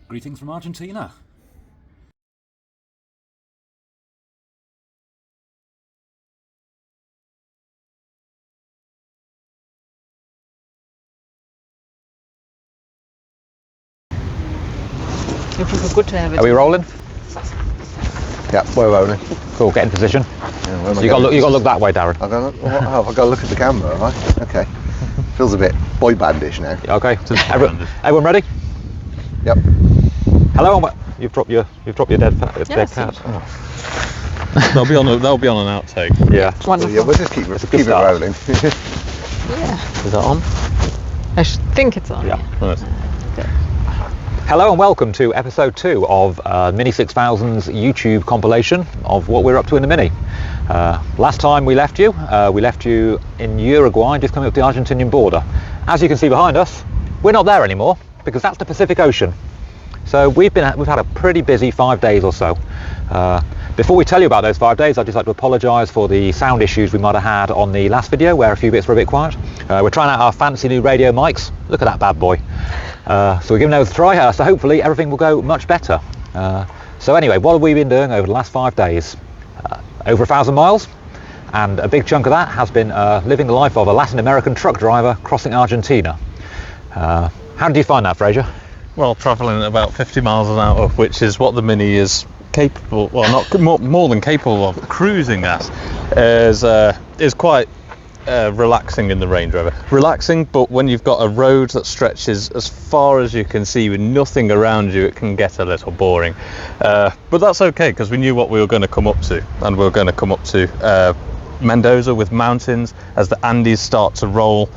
Greetings from Argentina. It was good to have it. Are we rolling? Yeah, we're rolling. Cool, get in position. Yeah, So you got to look that way, Darren. I've got to look at the camera, have I? Okay. Feels a bit boy bandish now. Okay, everyone ready? Yep. Hello, you've dropped your dead cat. Oh. That'll be on an outtake. Yeah. Wonderful. Yeah, we'll just keep it start. rolling. Yeah. Is that on? I think it's on. Yeah. Nice. Hello and welcome to episode 2 of Mini6000's YouTube compilation of what we're up to in the Mini. Last time we left you in Uruguay, just coming up the Argentinian border. As you can see behind us, we're not there anymore because that's the Pacific Ocean. So we've had a pretty busy 5 days or so. Before we tell you about those 5 days, I'd just like to apologise for the sound issues we might have had on the last video where a few bits were a bit quiet. We're trying out our fancy new radio mics. Look at that bad boy. So we're giving those a try, so hopefully everything will go much better. So anyway, what have we been doing over the last 5 days? Over 1,000 miles, and a big chunk of that has been living the life of a Latin American truck driver crossing Argentina. How did you find that, Fraser? Well, travelling at about 50 miles an hour, which is what the Mini is capable, well, not more than capable of cruising at, is quite relaxing in the Range Rover. Relaxing, but when you've got a road that stretches as far as you can see with nothing around you, it can get a little boring. But that's okay, because we knew what we were going to come up to, and we were going to come up to Mendoza with mountains as the Andes start to roll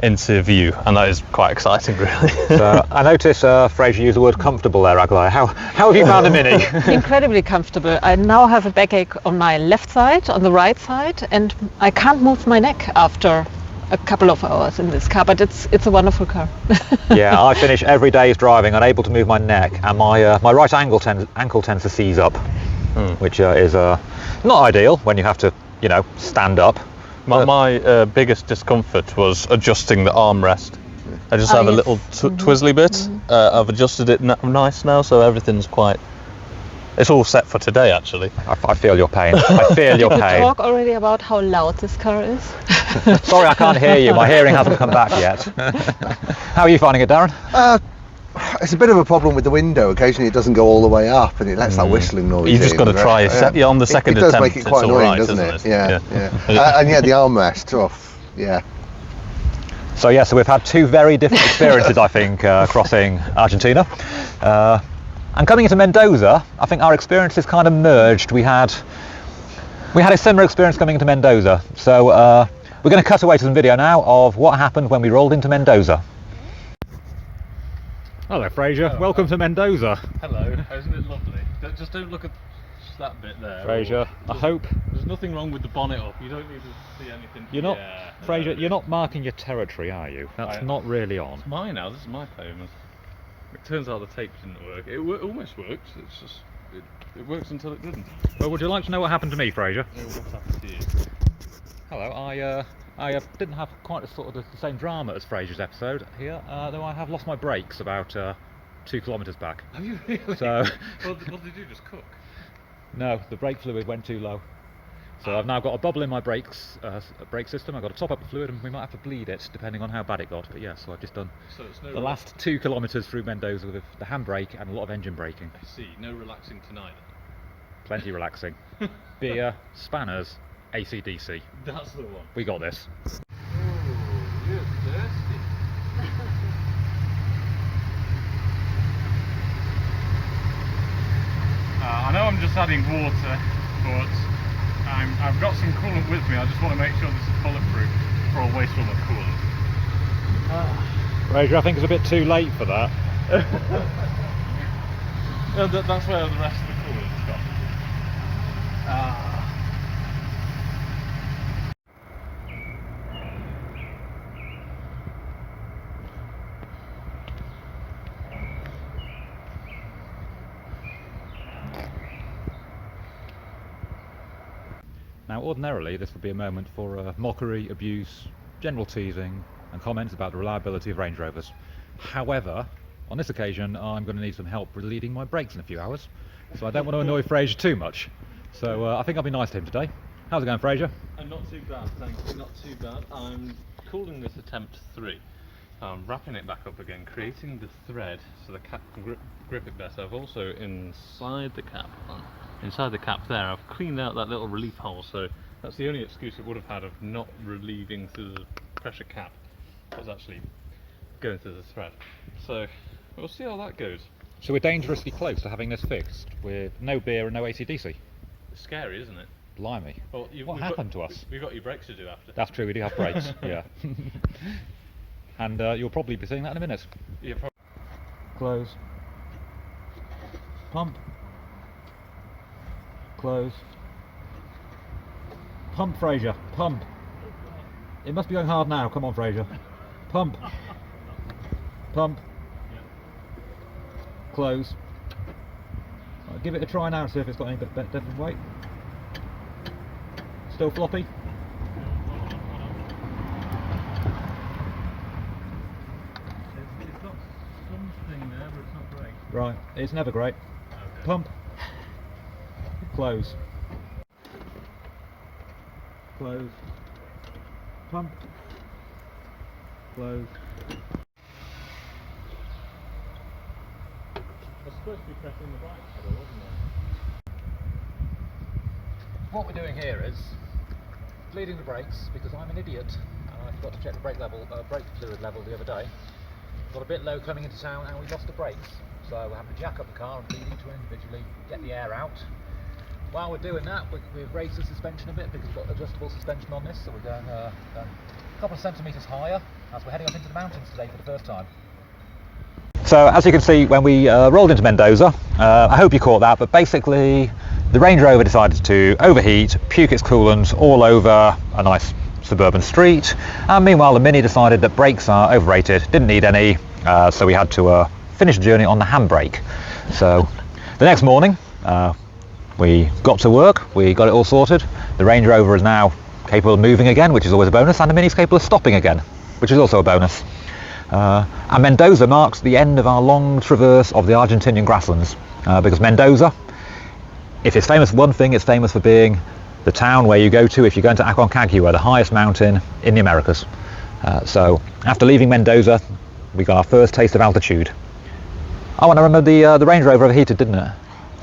into view, and that is quite exciting, really. So I noticed Fraser used the word comfortable there, Aglaya. How have you found the Mini? Incredibly comfortable. I now have a backache on my left side, on the right side, and I can't move my neck after a couple of hours in this car, but it's a wonderful car. Yeah, I finish every day's driving unable to move my neck, and my right ankle tends to seize up, which is not ideal when you have to, stand up. My biggest discomfort was adjusting the armrest. I just have a little twizzly bit. I've adjusted it nice now, so everything's it's all set for today, actually. I feel your pain. I feel your Did you pain. talk already about how loud this car is? Sorry, I can't hear you. My hearing hasn't come back yet. How are you finding it, Darren? It's a bit of a problem with the window. Occasionally it doesn't go all the way up and it lets that whistling noise. You've just got to try it. On the second it does attempt, make it quite it's annoying, alright, doesn't it? Yeah. Yeah. And the armrest, yeah. So we've had 2 very different experiences, I think, crossing Argentina. And coming into Mendoza, I think our experiences kind of merged. We had a similar experience coming into Mendoza. So we're going to cut away to some video now of what happened when we rolled into Mendoza. Hello, Fraser. Welcome to Mendoza. Hello. Isn't it lovely? Just don't look at that bit there. Fraser, I hope there's nothing wrong with the bonnet up. You don't need to see anything. you're not, Fraser. You're not marking your territory, are you? That's not really on. It's mine now. This is my payment. It turns out the tape didn't work. It almost worked. It's just it works until it didn't. Well, would you like to know what happened to me, Fraser? What's happened to you? Hello. I didn't have quite the same drama as Fraser's episode here, though I have lost my brakes about 2 kilometres back. Have you really? So, what did you do? Just cook? No, the brake fluid went too low. So I've now got a bubble in my brake system. I've got to top up the fluid, and we might have to bleed it depending on how bad it got. But yeah, so I've just done the last 2 kilometres through Mendoza with the handbrake and a lot of engine braking. I see. No relaxing tonight. Plenty relaxing. Beer, spanners, AC/DC. That's the one. We got this. Oh, you're thirsty. I know I'm just adding water, but I've got some coolant with me. I just want to make sure this is bulletproof before I waste all the coolant. Fraser, I think it's a bit too late for that. That's where the rest of the coolant's gone. Now, ordinarily, this would be a moment for mockery, abuse, general teasing, and comments about the reliability of Range Rovers. However, On this occasion, I'm going to need some help relieving my brakes in a few hours, so I don't want to annoy Fraser too much. So I think I'll be nice to him today. How's it going, Fraser? Not too bad, thanks. Not too bad. I'm calling this attempt 3. I'm wrapping it back up again, creating the thread so the cap can grip it better. I've also inside the cap there, I've cleaned out that little relief hole, so that's the only excuse it would have had of not relieving through the pressure cap. Was actually going through the thread. So we'll see how that goes. So we're dangerously close to having this fixed with no beer and no AC/DC. It's scary, isn't it? Blimey. Well, what happened to us? We've got your brakes to do after. That's true, we do have brakes, yeah. And you'll probably be seeing that in a minute. Yeah, Close. Pump. Close. Pump, Fraser. Pump. It must be going hard now. Come on, Fraser. Pump. Pump. Close. Right, give it a try now and see if it's got any different weight. Still floppy? It's got something there, but it's not great. Right, it's never great. Okay. Pump. Close. Close. Pump. Close. I was supposed to be pressing the bike pedal, wasn't I? What we're doing here is bleeding the brakes because I'm an idiot and I forgot to check the brake fluid level the other day. Got a bit low coming into town and we lost the brakes, so we're having to jack up the car and bleed each one individually, get the air out. While we're doing that, we've raised the suspension a bit because we've got adjustable suspension on this, so we're going a couple of centimetres higher as we're heading up into the mountains today for the first time. So as you can see, when we rolled into Mendoza, I hope you caught that, but basically the Range Rover decided to overheat, puke its coolant all over a nice suburban street, and meanwhile the Mini decided that brakes are overrated, didn't need any, so we had to finish the journey on the handbrake. So the next morning we got to work, we got it all sorted. The Range Rover is now capable of moving again, which is always a bonus, and the Mini's capable of stopping again, which is also a bonus. And Mendoza marks the end of our long traverse of the Argentinian grasslands, because Mendoza, if it's famous for one thing, it's famous for being the town where you go to if you're going to Aconcagua, the highest mountain in the Americas. So after leaving Mendoza, we got our first taste of altitude. Oh, and I remember the Range Rover overheated, didn't it?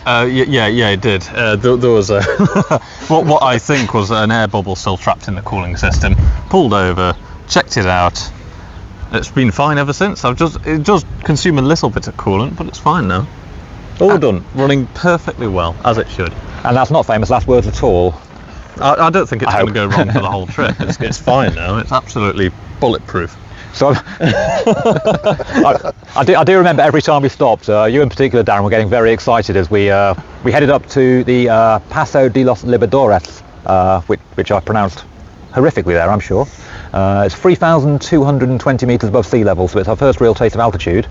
Yeah, it did. There was a what I think was an air bubble still trapped in the cooling system. Pulled over, checked it out. It's been fine ever since. It does consume a little bit of coolant, but it's fine now. All done, running perfectly well, as it should. And that's not famous last words at all. I don't think it's going to go wrong for the whole trip. It's fine now. It's absolutely bulletproof. So I do remember every time we stopped, you in particular, Darren, were getting very excited as we headed up to the Paso de los Libertadores, which I pronounced horrifically there, I'm sure. It's 3,220 metres above sea level, so it's our first real taste of altitude,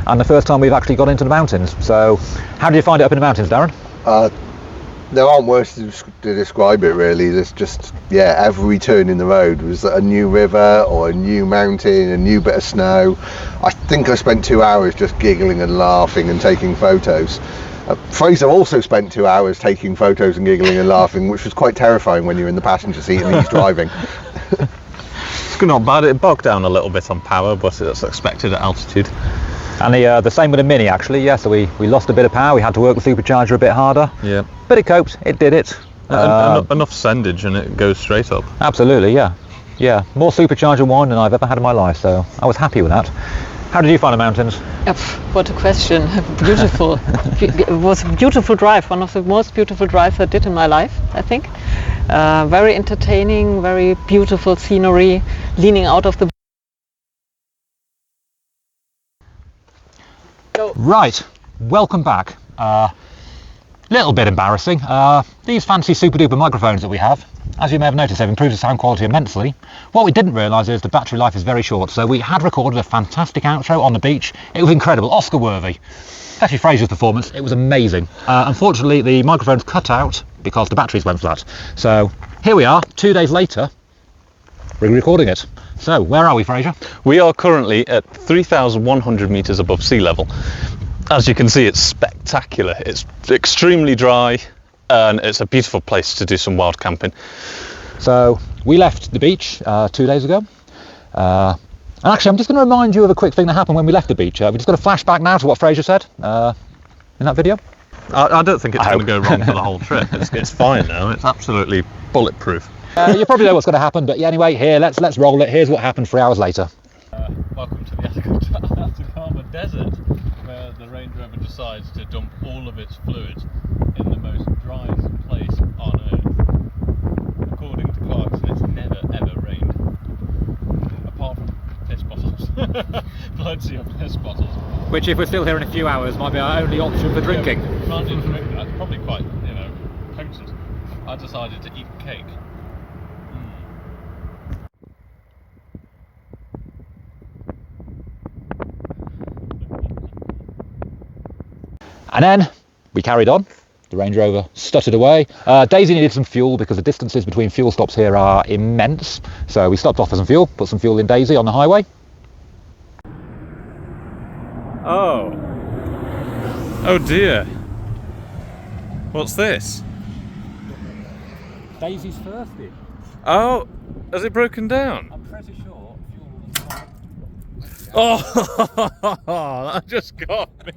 and the first time we've actually got into the mountains. So how did you find it up in the mountains, Darren? There aren't words to describe it really. There's just, every turn in the road was a new river or a new mountain, a new bit of snow. I think I spent 2 hours just giggling and laughing and taking photos. Fraser also spent 2 hours taking photos and giggling and laughing, which was quite terrifying when you're in the passenger seat and he's driving. It's not bad. It bogged down a little bit on power, but it's expected at altitude. And the same with the Mini actually, yeah, so we lost a bit of power, we had to work the supercharger a bit harder. Yeah. But it coped, it did it. Enough sendage and it goes straight up. Absolutely, yeah. Yeah, more supercharger one than I've ever had in my life, so I was happy with that. How did you find the mountains? What a question. Beautiful. It was a beautiful drive, one of the most beautiful drives I did in my life, I think. Very entertaining, very beautiful scenery, leaning out of the... Right, welcome back. Little bit embarrassing. These fancy super duper microphones that we have, as you may have noticed, they've improved the sound quality immensely. What we didn't realise is the battery life is very short, so we had recorded a fantastic outro on the beach. It was incredible, Oscar worthy. Especially Fraser's performance, it was amazing. Unfortunately the microphones cut out because the batteries went flat. So here we are, 2 days later, re-recording it. So, where are we, Fraser? We are currently at 3,100 metres above sea level. As you can see, it's spectacular. It's extremely dry and it's a beautiful place to do some wild camping. So, we left the beach 2 days ago. And actually, I'm just going to remind you of a quick thing that happened when we left the beach. We're just going to flash back now to what Fraser said in that video. I don't think it's going to go wrong for the whole trip. It's fine now. It's absolutely bulletproof. You probably know what's going to happen, but yeah, anyway, here, let's roll it. Here's what happened 3 hours later. Welcome to the Atacama Desert, where the Range Rover decides to dump all of its fluids in the most driest place on Earth. According to Clarkson, it's never ever rained, apart from piss bottles. Plenty of piss bottles. Which, if we're still here in a few hours, might be our only option for drinking. Yeah, we can't drink that. It's probably quite, potent. I decided to eat cake. And then we carried on. The Range Rover stuttered away. Daisy needed some fuel because the distances between fuel stops here are immense. So we stopped off for some fuel, put some fuel in Daisy on the highway. Oh dear. What's this? Daisy's thirsty. Oh, has it broken down? I'm pretty sure Oh, that just got me.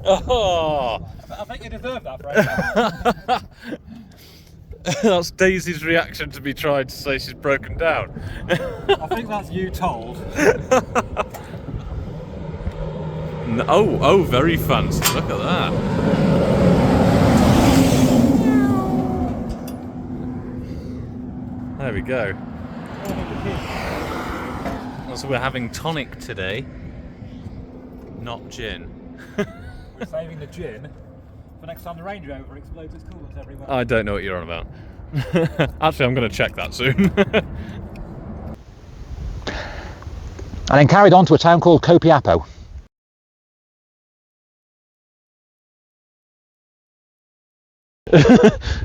Oh. I think you deserve that, Fraser. That's Daisy's reaction to me trying to say she's broken down. I think that's you told. Oh, very fancy. Look at that. There we go. So we're having tonic today, not gin. We're saving the gin for next time the Range Rover explodes its coolant everywhere. I don't know what you're on about. Actually, I'm going to check that soon. And then carried on to a town called Copiapo.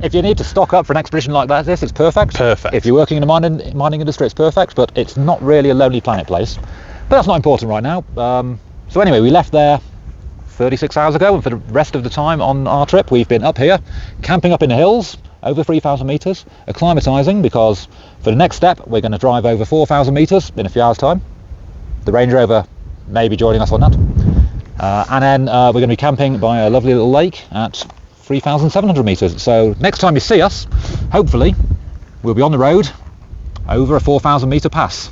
If you need to stock up for an expedition like that, it's perfect. Perfect. If you're working in the mining industry, it's perfect, but it's not really a Lonely Planet place. But that's not important right now. So anyway, we left there 36 hours ago, and for the rest of the time on our trip, we've been up here, camping up in the hills, over 3,000 metres, acclimatising, because for the next step, we're going to drive over 4,000 metres in a few hours' time. The Range Rover may be joining us on that. And then we're going to be camping by a lovely little lake at 3,700 metres. So next time you see us, hopefully, we'll be on the road over a 4,000 metre pass.